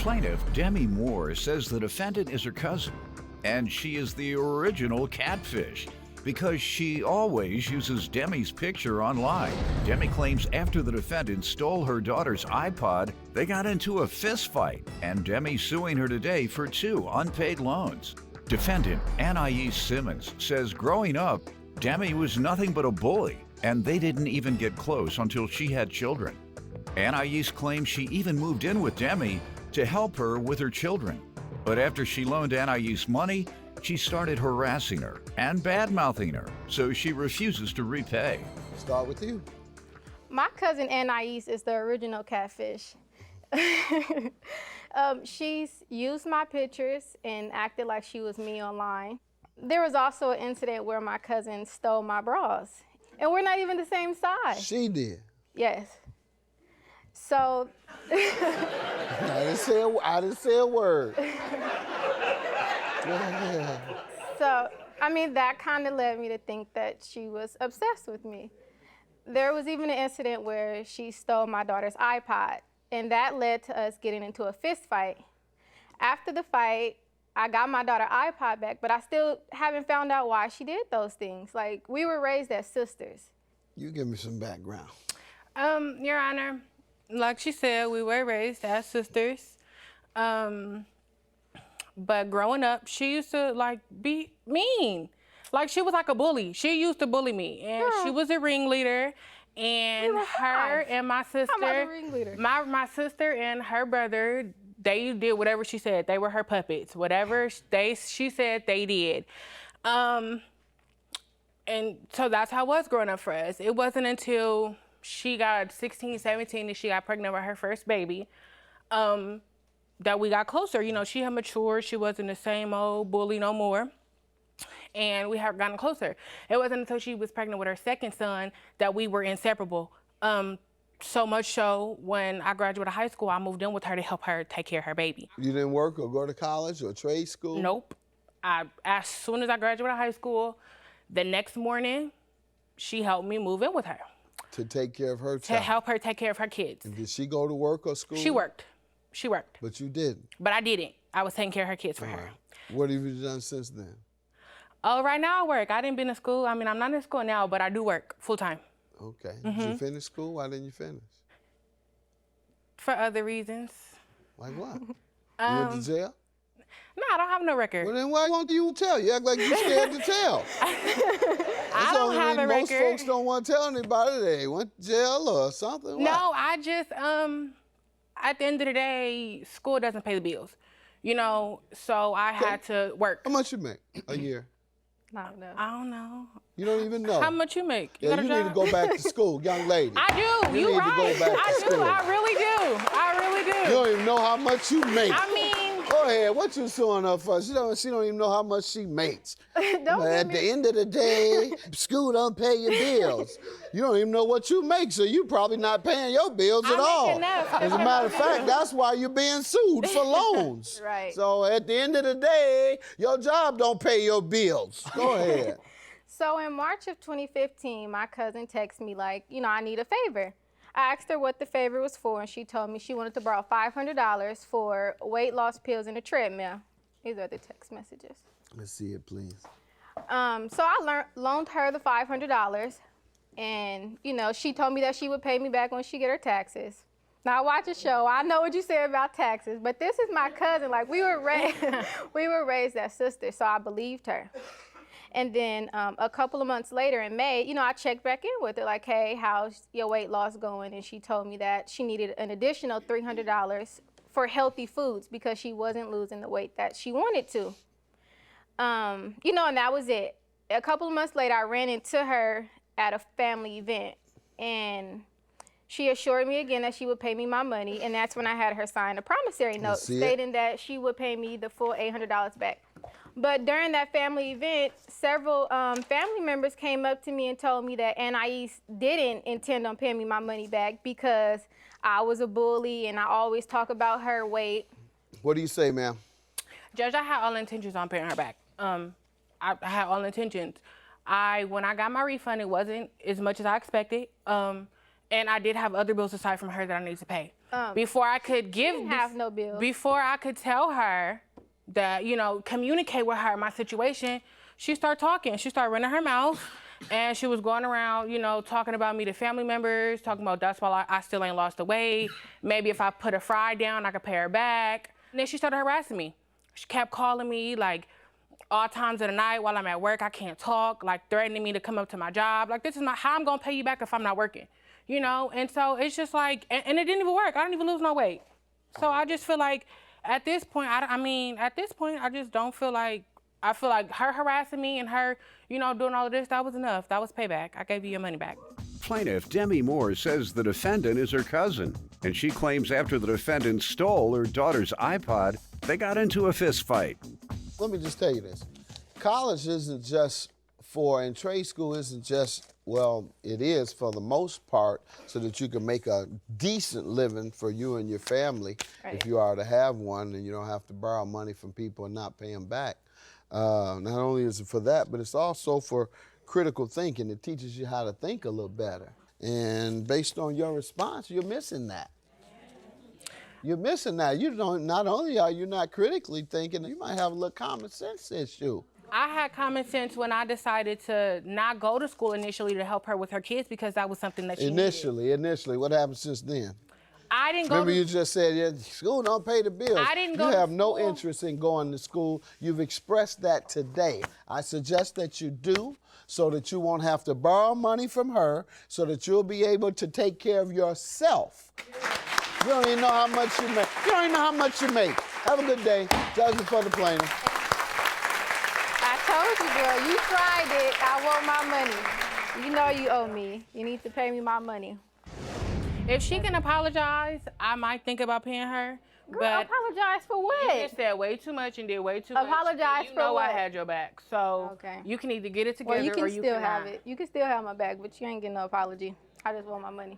Plaintiff, Demi Moore, says the defendant is her cousin, and she is the original catfish because she always uses Demi's picture online. Demi claims after the defendant stole her daughter's iPod, they got into a fist fight, and Demi's suing her today for 2 unpaid loans. Defendant Anais Simmons says growing up, Demi was nothing but a bully, and they didn't even get close until she had children. Anais claims she even moved in with Demi to help her with her children. But after she loaned Anais money, she started harassing her and bad-mouthing her, so she refuses to repay. Start with you. My cousin Anais is the original catfish. She's used my pictures and acted like she was me online. There was also an incident where my cousin stole my bras, and we're not even the same size. She did. Yes. So. I didn't say a word. Yeah. So, I mean, that kind of led me to think that she was obsessed with me. There was even an incident where she stole my daughter's iPod, and that led to us getting into a fist fight. After the fight, I got my daughter's iPod back, but I still haven't found out why she did those things. Like, we were raised as sisters. You give me some background. Your Honor, like she said, we were raised as sisters. But growing up, she used to like be mean. Like she was like a bully. She used to bully me, and she was a ringleader. And her and my sister, How am I the ringleader? my sister and her brother, they did whatever she said. They were her puppets. Whatever she said, they did. And so that's how it was growing up for us. It wasn't until she got 16, 17 and she got pregnant with her first baby that we got closer. You know, she had matured. She wasn't the same old bully no more. And we had gotten closer. It wasn't until she was pregnant with her second son that we were inseparable. So much so, when I graduated high school, I moved in with her to help her take care of her baby. You didn't work or go to college or trade school? Nope. As soon as I graduated high school, the next morning, she helped me move in with her. To take care of her To child? help her take care of her kids. And did she go to work or school? She worked. She worked. But you didn't? But I didn't. I was taking care of her kids for her. What have you done since then? Oh, right now I work. I didn't been in school. I mean, I'm not in school now, but I do work full time. Okay. Did you finish school? Why didn't you finish? For other reasons. Like what? You went to jail? No, I don't have no record. Well, then why won't you tell? You act like you're scared to tell. I don't have a record. Most folks don't want to tell anybody they went to jail or something. No, I just, at the end of the day, school doesn't pay the bills. You know, so I had to work. How much you make a year? I don't know. I don't know. You don't even know. How much you make? Yeah, you need to go back to school, young lady. I do. You need right. to go back to I school. do. I really do. I really do. You don't even know how much you make. I mean, go ahead. What you suing her for? She don't even know how much she makes. Don't At the end of the day, school don't pay your bills. You don't even know what you make, so you probably not paying your bills at all. enough. As a matter of fact, that's why you're being sued for loans. Right. So at the end of the day, your job don't pay your bills. Go ahead. So in March of 2015, my cousin texted me like, you know, I need a favor. I asked her what the favor was for, and she told me she wanted to borrow $500 for weight loss pills and a treadmill. These are the text messages. Let's see it, please. So I loaned her the $500, and, you know, she told me that she would pay me back when she get her taxes. Now, I watch a show. I know what you say about taxes, but this is my cousin. Like, we were raised as sisters, so I believed her. And then a couple of months later in May, you know, I checked back in with her, like, hey, how's your weight loss going? And she told me that she needed an additional $300 for healthy foods because she wasn't losing the weight that she wanted to. You know, and that was it. A couple of months later, I ran into her at a family event, and she assured me again that she would pay me my money, and that's when I had her sign a promissory note stating that she would pay me the full $800 back. But during that family event, several family members came up to me and told me that Anais didn't intend on paying me my money back because I was a bully and I always talk about her weight. What do you say, ma'am? Judge, I had all intentions on paying her back. I had all intentions. When I got my refund, it wasn't as much as I expected. And I did have other bills aside from her that I need to pay. Before I could didn't have no bills. Before I could tell her that, you know, communicate with her my situation, she started talking. She started running her mouth, and she was going around, you know, talking about me to family members, talking about that's why I still ain't lost the weight. Maybe if I put a fry down, I could pay her back. And then she started harassing me. She kept calling me, like, all times of the night while I'm at work. I can't talk, like, threatening me to come up to my job. Like, this is not how I'm gonna pay you back if I'm not working, you know? And so it's just like, and it didn't even work. I didn't even lose no weight. So I just feel like at this point, I just don't feel like, I feel like her harassing me and her, you know, doing all of this, that was enough. That was payback. I gave you your money back. Plaintiff Demi Moore says the defendant is her cousin, and she claims after the defendant stole her daughter's iPod, they got into a fist fight. Let me just tell you this. College isn't just and trade school isn't just, well, it is for the most part so that you can make a decent living for you and your family, right, if you are to have one, and you don't have to borrow money from people and not pay them back. Not only is it for that, but it's also for critical thinking. It teaches you how to think a little better. And based on your response, you're missing that. You're missing that. You don't. Not only are you not critically thinking, you might have a little common sense issue. I had common sense when I decided to not go to school initially to help her with her kids because that was something that she needed. Initially, what happened since then? I didn't go. Remember, you just said, yeah, school don't pay the bills. I didn't go. You have no interest in going to school. You've expressed that today. I suggest that you do, so that you won't have to borrow money from her, so that you'll be able to take care of yourself. You don't even know how much you make. You don't even know how much you make. Have a good day. Judgment for the plaintiff. I told you, girl, you tried it. I want my money. You know you owe me. You need to pay me my money. If she can apologize, I might think about paying her. Girl, but apologize for what? You just said way too much and did way too much. Apologize for what? You know I had your back. So okay, you can either get it together or you can or still have it. You can still have my back, but you ain't getting no apology. I just want my money.